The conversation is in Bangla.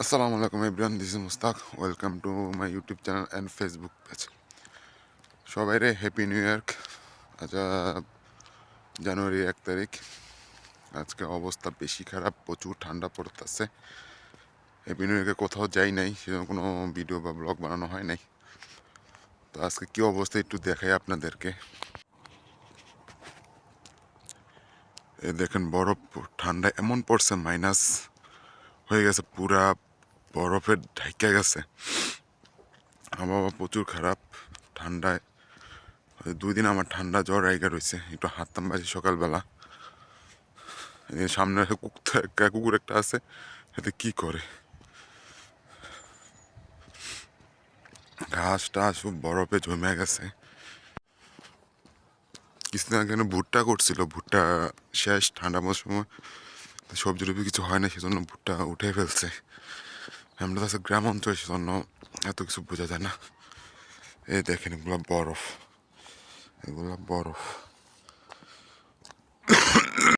Assalamu alaikum everyone, this is Mustaq. Welcome to my YouTube channel and Facebook page. সবাইরে হ্যাপি নিউ ইয়ার। আজ জানুয়ারি 1 তারিখ। আজকে অবস্থা বেশি খারাপ, প্রচুর ঠান্ডা পড়তেছে। হ্যাপি নিউ ইয়ারকে কোথাও যাই নাই, সেরকম কোনো ভিডিও বা ব্লগ বানানো হয় নাই। তো আজকে কী অবস্থা একটু দেখাই আপনাদেরকে। এ দেখেন বরফ, ঠান্ডা এমন পড়ছে, মাইনাস হয়ে গেছে, পুরা বরফে ঢাইকা গেছে। আবহাওয়া প্রচুর খারাপ, ঠান্ডায় 2 দিন আমার ঠান্ডা জ্বর আইগা রয়েছে। একটু হাঁটতাম বাজি সকালবেলা, সামনে কুকুর একটা আছে, এতে কি করে ঘাস টাস সব বরফে জমে গেছে। কিছুদিন আগে ভুট্টা করছিল, ভুট্টা শেষ ঠান্ডা মৌসুমে, সবজি টবজি কিছু হয় না, সেজন্য ভুট্টা উঠে ফেলছে। আমরা তো আছে গ্রাম অঞ্চল, সেজন্য এত কিছু বোঝা যায় না। এই দেখেন এগুলো বরফ, এগুলো বরফ।